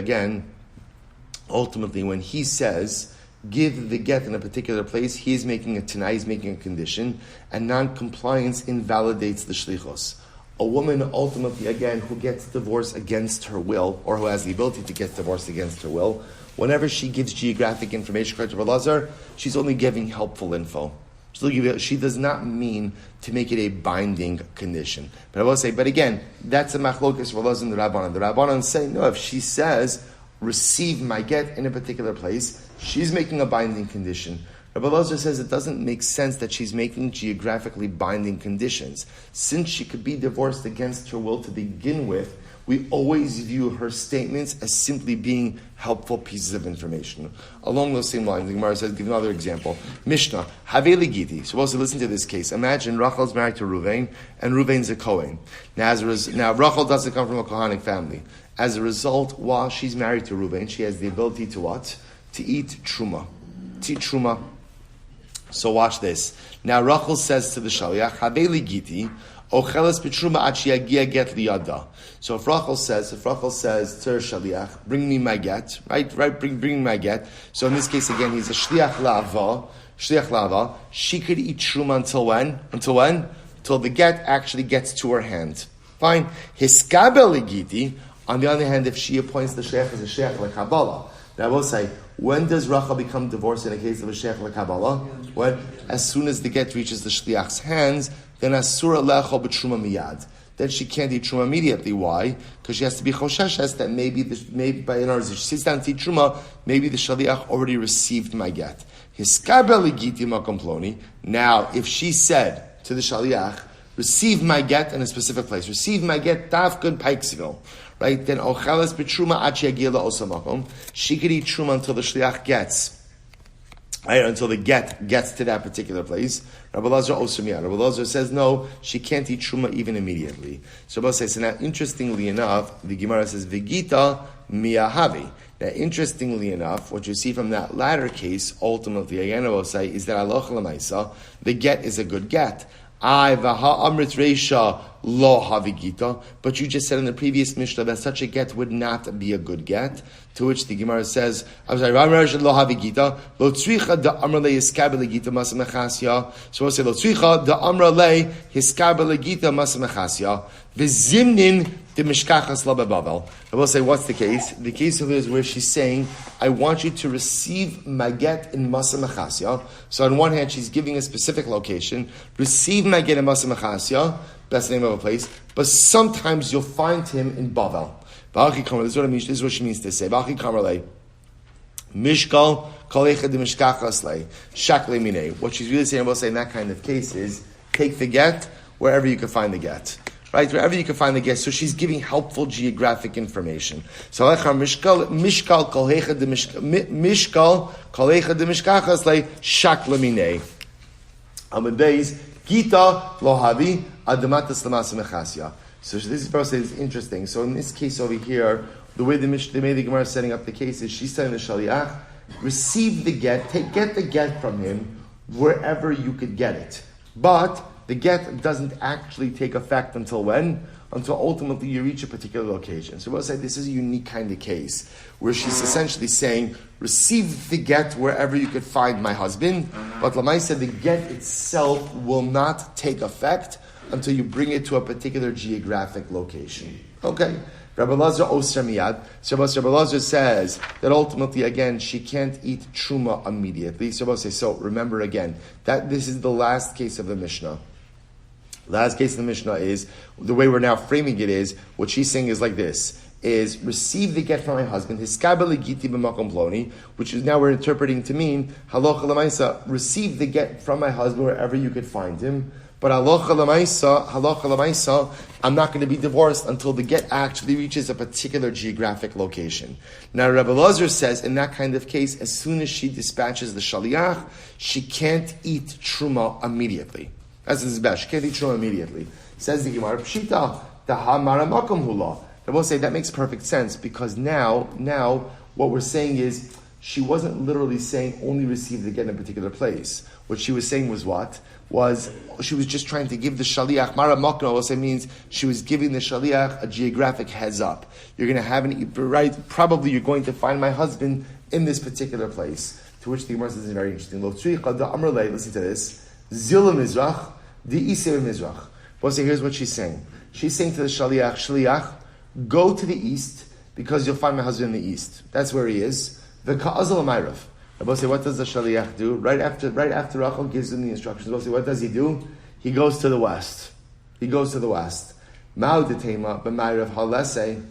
when he says, give the get in a particular place, he is making a tanai, he's making a condition, and non-compliance invalidates the shlichos. A woman ultimately, again, who gets divorced against her will, or who has the ability to get divorced against her will, whenever she gives geographic information to Rabbi Lazar, she's only giving helpful info. She does not mean to make it a binding condition. But I will say, but again, that's a machlokas Rabbi Lazar and the Rabbanan. The Rabbanan say, no, if she says, receive my get in a particular place, she's making a binding condition. Rabbi Lazar says it doesn't make sense that she's making geographically binding conditions. Since she could be divorced against her will to begin with, we always view her statements as simply being helpful pieces of information. Along those same lines, the Gemara says, give another example. Mishnah, Haveli Giti. So also listen to this case. Imagine Rachel's married to Reuven, and Reuven's a Kohen. Now Rachel doesn't come from a Kohanic family. As a result, while she's married to Reuven, she has the ability to what? To eat truma. To eat truma. So watch this. Now Rachel says to the shaliach, Haveli Giti, Ocheles Petruma Achiagia get liyada. So if Rachel says to her shaliach, bring me my get, right, bring my get. So in this case again, he's a shliach lava. She could eat truma until when? Until the get actually gets to her hand. Fine. Hiskabel Giti. On the other hand, if she appoints the shliach as a shliach lekabbalah, now I will say, when does Rachel become divorced in a case of a shliach lekabbalah? When? As soon as the get reaches the shliach's hands, then asura lecho b'truma miyad. then she can't eat truma immediately. Why? Because she has to be chosheshes that maybe by in other words, if she sits down to eat truma, maybe the shaliach already received my get. Now, if she said to the shaliach, receive my get in a specific place, receive my get Tavkun Pikesville, right? Then ochelas b'truma achi agila osamakom. She could eat truma until the shliach gets. Right, until the get gets to that particular place. Rabbi Lazar Osamiyah. Rabbi Lazar says no, she can't eat truma even immediately. So Rabbi says, so now interestingly enough, the Gemara says, Vegita miyahavi. Now interestingly enough, what you see from that latter case, ultimately, again I will say, is that halacha l'maisa, the get is a good get. Amrit Reisha lo havigita, but you just said in the previous Mishnah that such a get would not be a good get. To which the Gemara says, I'm sorry, lo havigita lo tzricha da amra le hiskabe legita masa mechasya. So we'll say lo tzricha da amra le hiskabe legita masa mechasya v'zimnin de mishkachas la bebavel. I will say, what's the case? The case of it is where she's saying, I want you to receive my get in masa mechasya. So on one hand, she's giving a specific location. Receive my get in masa mechasya. That's the name of a place. But sometimes you'll find him in Bavel. This is what she means to say. Mishkal kalecha de mishkachas shakle mine. What she's really saying, I will say in that kind of case is, take the get wherever you can find the get. Right, wherever you can find the get. So she's giving helpful geographic information. So mishkal kalecha de mishkachas shakle mine. Amadays Gita lohavi adamatas lamasa mechasya. So this process is interesting. So in this case over here, the way the Gemara is setting up the case is she's telling the shaliach, receive the get, get the get from him wherever you could get it. But the get doesn't actually take effect until when? Until ultimately you reach a particular location. So we'll say this is a unique kind of case where she's essentially saying, receive the get wherever you could find my husband, but Lamai said the get itself will not take effect until you bring it to a particular geographic location. Okay. Rabbi Lazar Osra Miyad. So Rabbi Lazar says that ultimately, again, she can't eat truma immediately. So remember again, that this is the last case of the Mishnah. Last case of the Mishnah is, the way we're now framing it is, what she's saying is like this, is receive the get from my husband, which is now we're interpreting to mean, halacha l'maisa, receive the get from my husband wherever you could find him, but halacha l'maisa, I'm not going to be divorced until the get actually reaches a particular geographic location. Now Rabbi Lazar says, in that kind of case, as soon as she dispatches the shaliach, she can't eat truma immediately. That's his best. She can't eat truma immediately. Says the Gemara, Pshita, Taha Maramakum Hula. I will say that makes perfect sense because now what we're saying is she wasn't literally saying only receive the get in a particular place. What she was saying was what? She was just trying to give the shaliach, Maramakum, I will say means she was giving the shaliach a geographic heads up. You're going to have probably you're going to find my husband in this particular place. To which the Gemara says is very interesting. Listen to this. Zil Mizrach, the Isir Mizrach. Well, so here's what she's saying. She's saying to the shaliach, go to the east because you'll find my husband in the east. That's where he is. The Ka'azal Amayrav. Rabbi say, what does the shaliach do? Right after Rachel gives him the instructions, Rabbi say, what does he do? He goes to the west. Ma'u detema b'mayrav halese.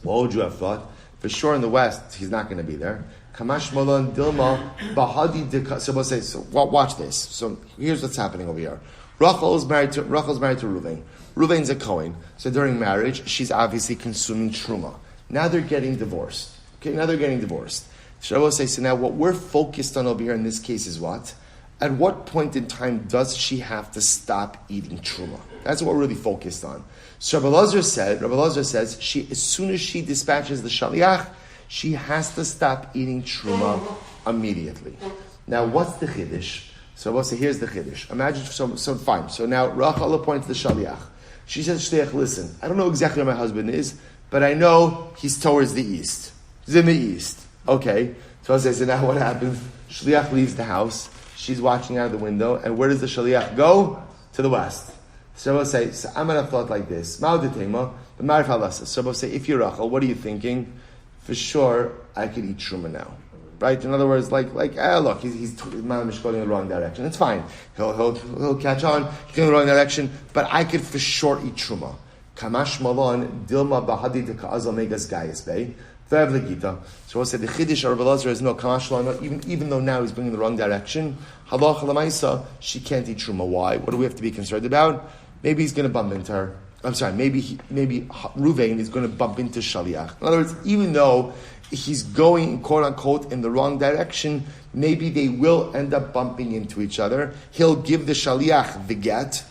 What would you have thought? For sure in the west, he's not going to be there. Kamash Malon Dilma Bahadi Dika. So we'll say, watch this. So here's what's happening over here. Rachel's married to Reuven. Reuven's a Kohen. So during marriage, she's obviously consuming truma. Now they're getting divorced. So I will say, so now what we're focused on over here in this case is what? At what point in time does she have to stop eating truma? That's what we're really focused on. So Rabbi Lazar says, as soon as she dispatches the shaliach, she has to stop eating truma immediately. Now, what's the chiddush? So we'll say, here's the chiddush. Imagine, so fine. So now Rachel appoints the shaliach. She says, shliach, listen, I don't know exactly where my husband is, but I know he's towards the east. He's in the east. Okay. So I say, so now what happens? Shliach leaves the house. She's watching out of the window. And where does the shaliach go? To the west. So we'll say, so I'm going to thought like this. So we'll say, if you're Rachel, what are you thinking? For sure, I could eat truma now. right? In other words, look, he's going in the wrong direction. It's fine. He'll catch on. He's going in the wrong direction. But I could for sure eat truma. Kamash malon dilma bahadi de kaazal megas gayas bay. So we'll say the chiddush of Rabbi Elazar is no kamash malon. Even though now he's going in the wrong direction, halacha lemaisa, she can't eat truma. Why? What do we have to be concerned about? Maybe he's going to bump into her. I'm sorry. Maybe Ruvain is going to bump into Shaliach. In other words, even though he's going, quote unquote, in the wrong direction, maybe they will end up bumping into each other. He'll give the Shaliach the get,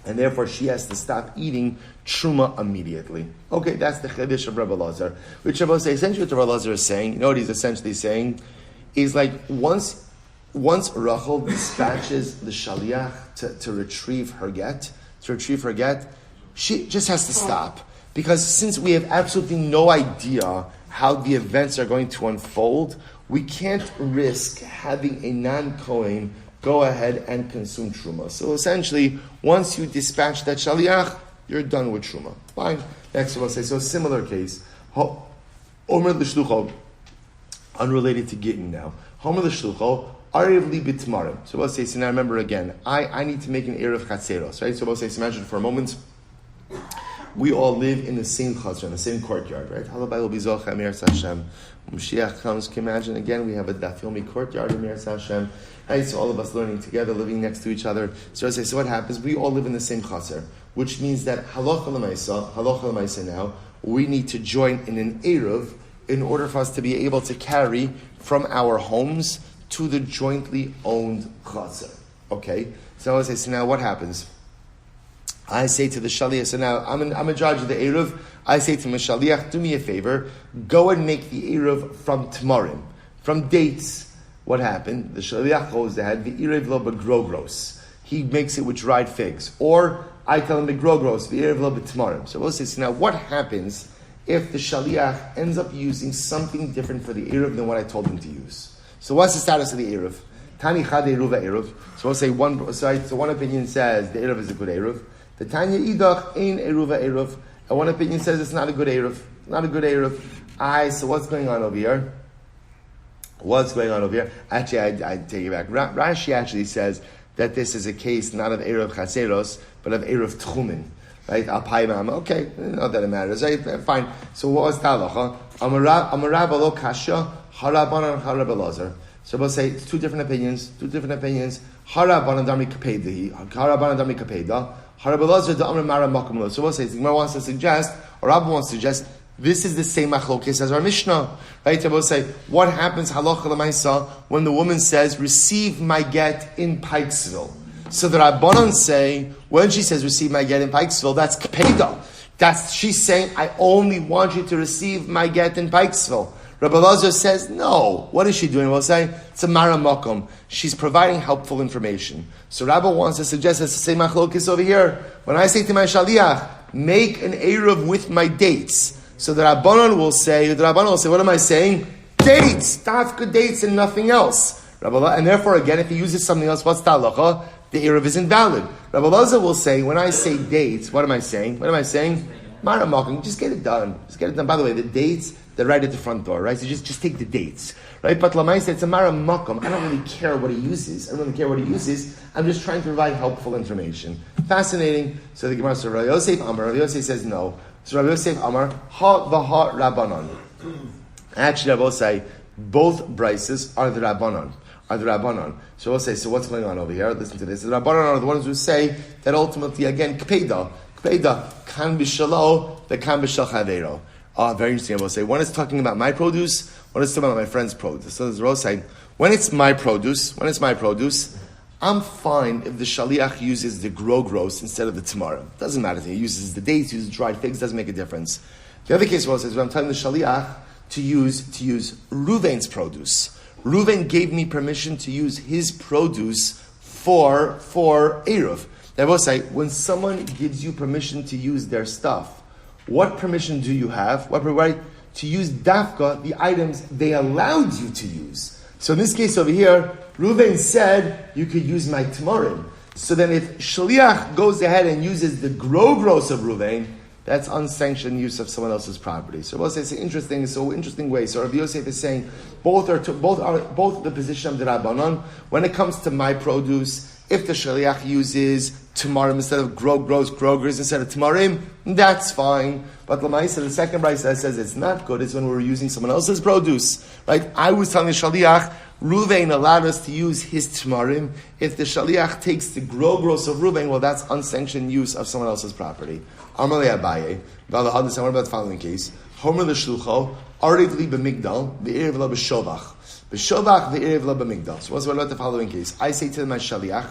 and therefore she has to stop eating truma immediately. Okay, that's the chiddush of Rabbi Elazar. Which Rabbi say essentially what Rabbi Elazar is saying. You know what he's essentially saying is like once Rachel dispatches the Shaliach to retrieve her get. She just has to stop. Because since we have absolutely no idea how the events are going to unfold, we can't risk having a non-Kohen go ahead and consume Truma. So essentially, once you dispatch that Shaliach, you're done with Truma. Fine. Next we'll say, so a similar case. Omer l'shlucho, unrelated to Gittin now. Omer l'shlucho, Ariv li bitmarim. So we'll say, so now remember again, I need to make an Erev Chatzeros, right? So we'll say, so imagine for a moment, we all live in the same chazar, in the same courtyard, right? Halabai bizoch Eretz Hashem. Mashiach comes, can you imagine again, we have a Daf Yomi courtyard in Eretz Hashem, right? So all of us learning together, living next to each other. So I say, so what happens? We all live in the same chazar, which means that halacha l'maisa now, we need to join in an Erev in order for us to be able to carry from our homes to the jointly owned chazar. Okay? So I say, so now what happens? I say to the Shaliach, so now I'm in charge of the Erev. I say to my Shaliach, do me a favor, go and make the Erev from Tamarim, from dates. What happened? The Shaliach goes ahead, the Erev lo begrogros. He makes it with dried figs. Or I tell him begrogros, the Erev lo betamarim. So we'll say, so now what happens if the Shaliach ends up using something different for the Erev than what I told him to use? So what's the status of the Erev? Tani chad Eruva Erev. So we'll say one opinion says the Erev is a good Erev. The Tanya Idach ein Eruva Erev. And one opinion says it's not a good Erev. Not a good Erev. So what's going on over here? Actually, I take it back. Rashi actually says that this is a case not of Erev Chaseros, but of Erev Tchumen. Right? Alpayim. Okay, not that it matters. Right? Fine. So what was the halacha? Amarab alo kasha harabanan harab elazar. So we'll say it's two different opinions. Harabanan dami kapeda. Harabanan dami kapeda. Harab elazar da amar mara makom lo. So we'll say the Gemara wants to suggest, or Rabbi wants to suggest, this is the same machlokes as our Mishnah. Right? So we'll say, what happens halacha l'maisa when the woman says, receive my get in Pikesville? So the Rabbanon say, when she says receive my get in Pikesville, that's kapeda. She's saying, I only want you to receive my get in Pikesville. Rabbi Elazar says, no. What is she doing? We'll say, it's a mara makom. She's providing helpful information. So Rabbi wants to suggest it's the same machlokes over here. When I say to my shaliach, make an Erev with my dates. So the Rabbanon will say, what am I saying? Dates! Dafka dates and nothing else. And therefore, again, if he uses something else, what's the halacha? The Erev is invalid. Rabbi Elazar will say, when I say dates, what am I saying? Mara makom, just get it done. By the way, the dates, they're right at the front door, right? So just take the dates, right? But Lamai said it's a mara makom. I don't really care what he uses. I'm just trying to provide helpful information. Fascinating. So the Gemara says, Rabbi Yosef Amar. Rabbi Yosef says no. So Rabbi Yosef Amar, ha v'ha Rabbanon. Actually, I will say both brises are the Rabbanon. So we'll say, so what's going on over here? Listen to this. The Rabbanon are the ones who say that ultimately, again, kpeda kan b'shalo, the kan b'shal chavero. Very interesting. I will say, one is talking about my produce, one is talking about my friend's produce. So there's Rose saying, when it's my produce, I'm fine if the shaliach uses the grogros instead of the tamara. Doesn't matter. He uses the dates, uses dried figs, doesn't make a difference. The other case was, I'm telling the shaliach to use Ruvain's produce. Ruvain gave me permission to use his produce for Erev. I will say, when someone gives you permission to use their stuff, what permission do you have? What right to use dafka, the items they allowed you to use? So in this case over here, Ruvain said you could use my tamarim. So then if Shaliach goes ahead and uses the grogros of Ruvain, that's unsanctioned use of someone else's property. So we'll say it's an interesting way. So Rabbi Yosef is saying both the position of the Rabbanon. When it comes to my produce, if the shaliach uses tamarim instead of grogers instead of tamarim, that's fine. But Lamaisa, the second Bais says it's not good. It's when we're using someone else's produce, right? I was telling the shaliach, Ruvain allowed us to use his tamarim. If the shaliach takes the grogros of Ruvain, well, that's unsanctioned use of someone else's property. Amalei Abaye. What about the following case? Homer l'shlucho arev li b'migdal v'erev lo b'shovach. B'shovach v'erev lo b'migdal. So what about the following case? I say to my shaliach,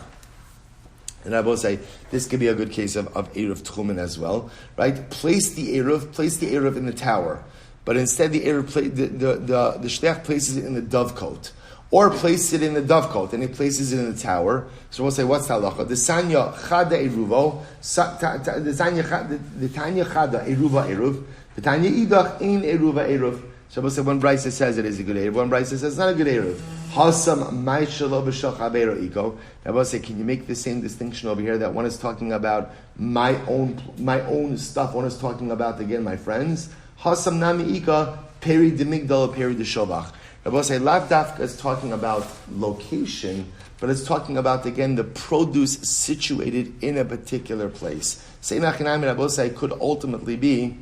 and I will say this could be a good case of erev tchumen as well, right? Place the erev in the tower, but instead the erev the shliach places it in the dovecote. Or place it in the dovecote, and he places it in the tower. So we'll say, what's the halacha? The Sanya Chada Eruvo, the Tanya Chada Eruva Eruv, the Tanya Idach in Eruva Eruv. So we'll say, one Brais says it is a good Eruv, one Brais says it's not a good Eruv. Hasam Maishalo B'Shach Abero Ego. I will say, can you make the same distinction over here that one is talking about my own stuff, one is talking about, again, my friends? Hasam Nami Ika, Peri de Migdal, Peri de Shovach. I will say, Lav Dafka is talking about location, but it's talking about, again, the produce situated in a particular place. Say Nachinayim, I will say, it could ultimately be,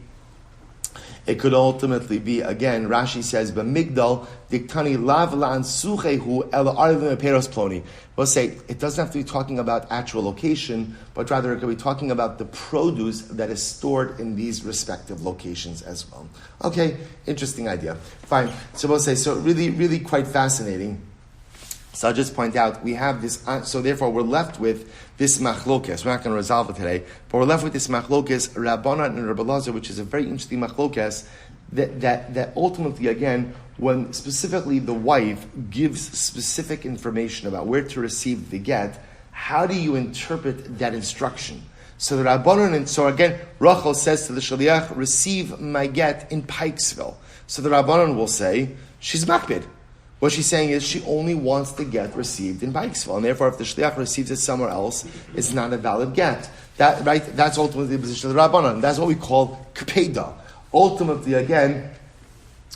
again, Rashi says, B'migdal, diktani lav la'an suchehu el arvim peros ploni. We'll say, it doesn't have to be talking about actual location, but rather it could be talking about the produce that is stored in these respective locations as well. Okay, interesting idea. Fine. So we'll say, so really, really quite fascinating. So I'll just point out, we have this, so therefore we're left with this machlokes. We're not going to resolve it today, but we're left with this machlokes, Rabbanan and Rabbi Lazar, which is a very interesting machlokes, that ultimately, again, when specifically the wife gives specific information about where to receive the get, how do you interpret that instruction? So the Rabbanan, and so again, Rachel says to the Shaliach, receive my get in Pikesville. So the Rabbanan will say, she's makbid. What she's saying is she only wants the get received in Pikesville, and therefore if the shliach receives it somewhere else, it's not a valid get. That, right? That's ultimately the position of the Rabbanan. That's what we call kpeda. Ultimately, again,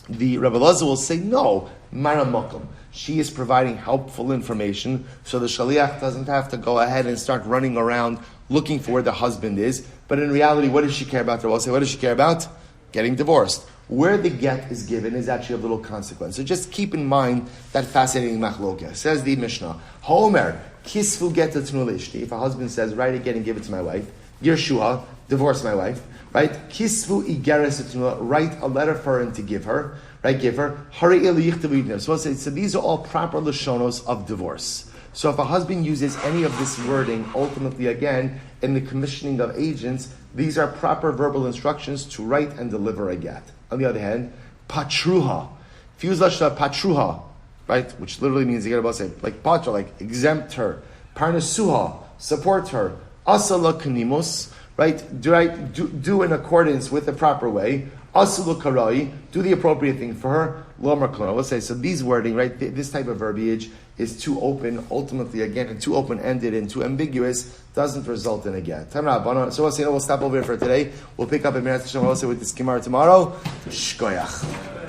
the Rabbi Elazar will say, no, mara makom. She is providing helpful information, so the shaliach doesn't have to go ahead and start running around looking for where the husband is. But in reality, what does she care about? Rabbi will say, what does she care about? Getting divorced. Where the get is given is actually of little consequence. So just keep in mind that fascinating machlokes. Says the Mishnah, Homer, kisfu get to if a husband says, write a get and give it to my wife, Yershua, divorce my wife, right? Kisfu igeres, write a letter for him to give her, right? Give her, Hari so these are all proper lashonos of divorce. So if a husband uses any of this wording, ultimately again, in the commissioning of agents, these are proper verbal instructions to write and deliver a get. On the other hand, patruha. If you use lashon patruha, right, which literally means you get about say like patra, like exempt her, parnasuha, support her, asala kanimus, right, do in accordance with the proper way, asala karai, do the appropriate thing for her, lomar klona. Let's say so. These wording, right, this type of verbiage is too open. Ultimately, again, and too open-ended and too ambiguous doesn't result in a get. So we'll stop over here for today. We'll pick up in Hashem with this Gemara tomorrow. Shkoyach.